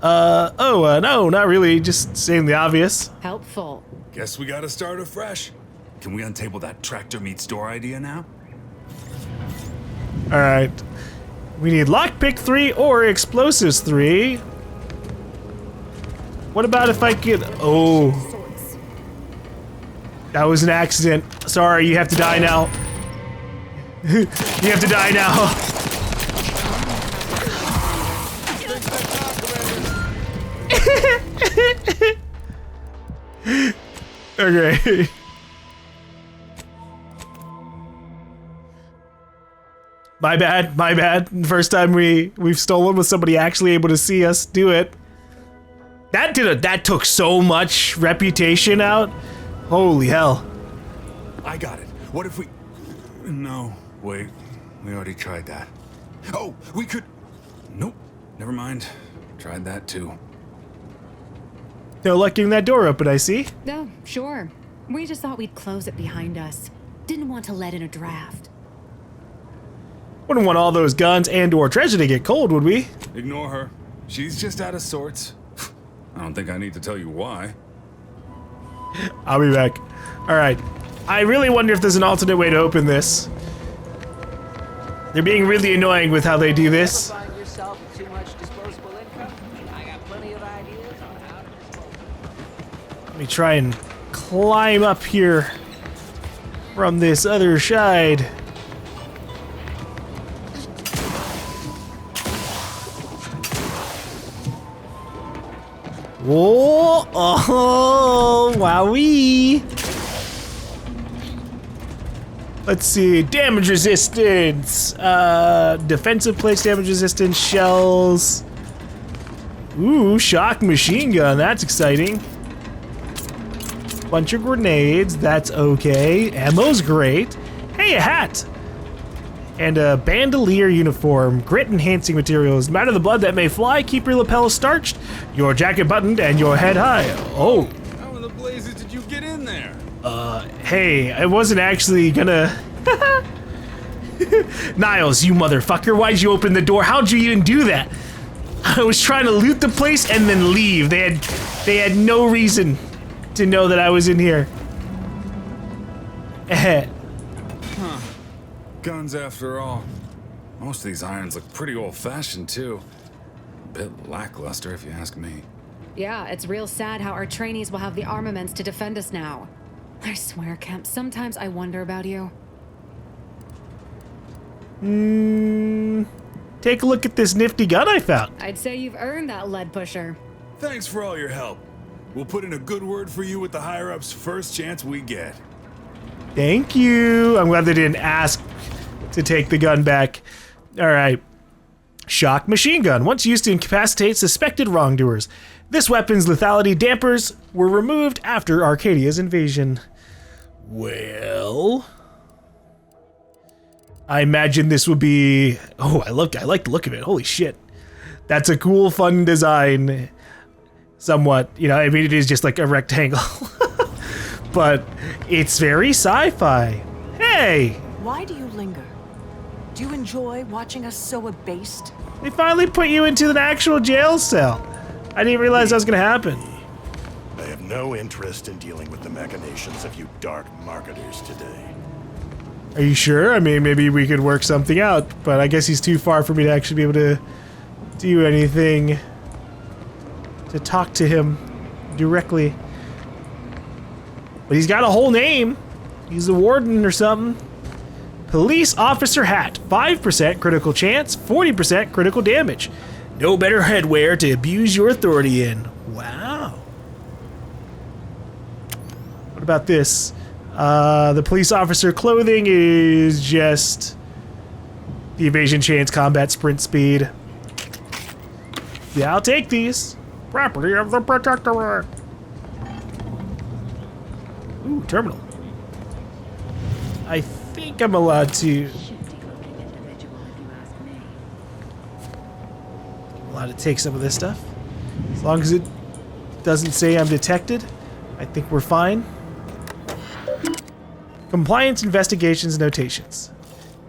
No, not really. Just saying the obvious. Helpful. Guess we gotta start afresh. Can we untable that tractor meets door idea now? Alright. We need lockpick 3 or explosives 3. What about if I could... Oh. That was an accident. Sorry, you have to die now. You have to die now. Okay. My bad, my bad. First time we've stolen with somebody actually able to see us do it. That took so much reputation out. Holy hell. I got it. What if we... No, wait. We already tried that. Oh, we could... Nope. Never mind. Tried that too. No luck getting that door open, I see. No, sure. We just thought we'd close it behind us. Didn't want to let in a draft. Wouldn't want all those guns and or treasure to get cold, would we? Ignore her. She's just out of sorts. I don't think I need to tell you why. I'll be back. Alright. I really wonder if there's an alternate way to open this. They're being really annoying with how they do this. Find yourself with too much disposable income? I got plenty of ideas on how to dispose. Let me try and climb up here from this other side. Whoa! Oh, wowee! Let's see, damage resistance, defensive place damage resistance, shells. Ooh, shock machine gun, that's exciting. Bunch of grenades, that's okay. Ammo's great. Hey, a hat! And a bandolier uniform, grit enhancing materials. No matter the blood that may fly, keep your lapels starched, your jacket buttoned, and your head high. Oh. How in the blazes did you get in there? Hey, I wasn't actually gonna... Niles, you motherfucker, why'd you open the door? How'd you even do that? I was trying to loot the place and then leave. They had no reason to know that I was in here. Huh. Guns after all. Most of these irons look pretty old-fashioned too. A bit lackluster if you ask me. Yeah, it's real sad how our trainees will have the armaments to defend us now. I swear, Kemp, sometimes I wonder about you. Take a look at this nifty gun I found. I'd say you've earned that lead pusher. Thanks for all your help. We'll put in a good word for you with the higher-ups first chance we get. Thank you. I'm glad they didn't ask to take the gun back. All right. Shock machine gun. Once used to incapacitate suspected wrongdoers. This weapon's lethality dampers were removed after Arcadia's invasion. Well, I imagine this would be... Oh, I like the look of it. Holy shit. That's a cool, fun design. Somewhat. You know, I mean, it is just like a rectangle. But it's very sci-fi. Hey! Why do you linger? Do you enjoy watching us so abased? They finally put you into an actual jail cell. I didn't realize that was gonna happen. I have no interest in dealing with the machinations of you dark marketers today. Are you sure? I mean, maybe we could work something out, but I guess he's too far for me to actually be able to do anything to talk to him directly. But he's got a whole name. He's a warden or something. Police officer hat. 5% critical chance, 40% critical damage. No better headwear to abuse your authority in. Wow. What about this? The police officer clothing is just the evasion chance, combat sprint speed. Yeah, I'll take these. Property of the Protectorate. Ooh, terminal. I think I'm allowed to... I'm allowed to take some of this stuff. As long as it doesn't say I'm detected, I think we're fine. Compliance, investigations, notations.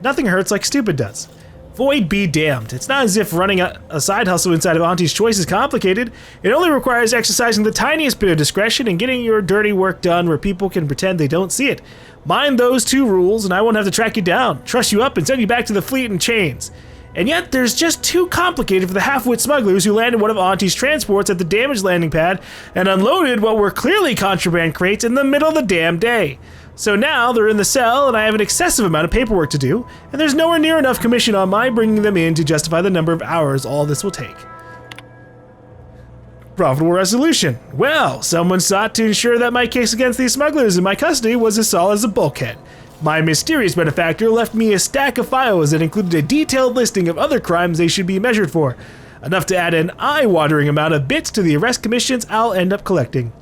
Nothing hurts like stupid does. Void be damned. It's not as if running a side hustle inside of Auntie's Choice is complicated. It only requires exercising the tiniest bit of discretion and getting your dirty work done where people can pretend they don't see it. Mind those two rules and I won't have to track you down, truss you up, and send you back to the fleet in chains. And yet, there's just too complicated for the half-wit smugglers who landed one of Auntie's transports at the damaged landing pad and unloaded what were clearly contraband crates in the middle of the damn day. So now they're in the cell and I have an excessive amount of paperwork to do, and there's nowhere near enough commission on my bringing them in to justify the number of hours all this will take. Profitable resolution. Well, someone sought to ensure that my case against these smugglers in my custody was as solid as a bulkhead. My mysterious benefactor left me a stack of files that included a detailed listing of other crimes they should be measured for, enough to add an eye-watering amount of bits to the arrest commissions I'll end up collecting.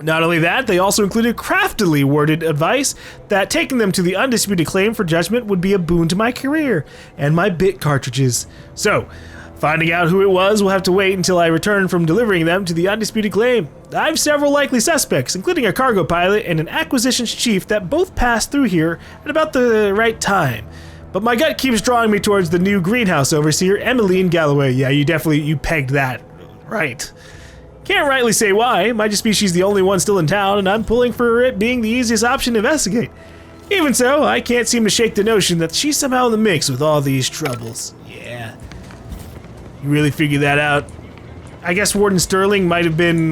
Not only that, they also included craftily worded advice that taking them to the undisputed claim for judgment would be a boon to my career and my bit cartridges. So, finding out who it was will have to wait until I return from delivering them to the undisputed claim. I have several likely suspects, including a cargo pilot and an acquisitions chief that both passed through here at about the right time. But my gut keeps drawing me towards the new greenhouse overseer, Emmeline Galloway. Yeah, you pegged that right. Can't rightly say why. Might just be she's the only one still in town, and I'm pulling for it being the easiest option to investigate. Even so, I can't seem to shake the notion that she's somehow in the mix with all these troubles. Yeah. You really figured that out? I guess Warden Sterling might have been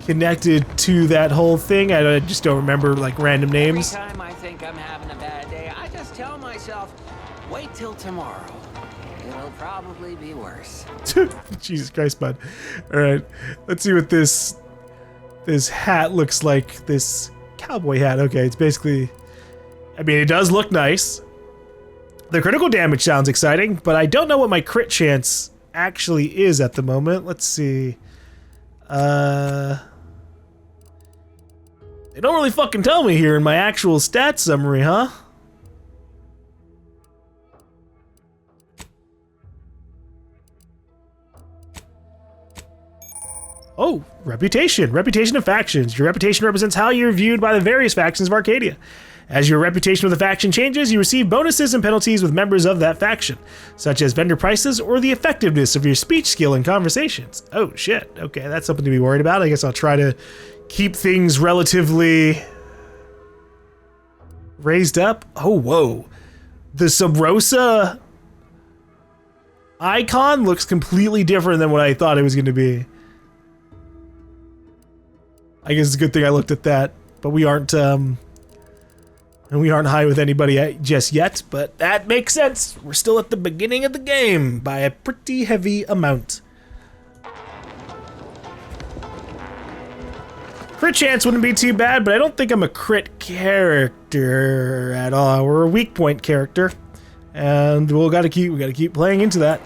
connected to that whole thing. I just don't remember like random names. Every time I think I'm having a bad day, I just tell myself, wait till tomorrow. It'll probably be worse. Jesus Christ, bud. All right, let's see what this hat looks like. This cowboy hat. Okay, it's basically. I mean, it does look nice. The critical damage sounds exciting, but I don't know what my crit chance actually is at the moment. Let's see. They don't really fucking tell me here in my actual stats summary, huh? Oh, reputation. Reputation of factions. Your reputation represents how you're viewed by the various factions of Arcadia. As your reputation with the faction changes, you receive bonuses and penalties with members of that faction, such as vendor prices or the effectiveness of your speech skill in conversations. Oh shit, okay, that's something to be worried about. I guess I'll try to keep things relatively raised up. Oh, whoa. The Sub Rosa icon looks completely different than what I thought it was going to be. I guess it's a good thing I looked at that, but we aren't high with anybody just yet, but that makes sense. We're still at the beginning of the game by a pretty heavy amount. Crit chance wouldn't be too bad, but I don't think I'm a crit character at all. We're a weak point character, and we gotta keep playing into that.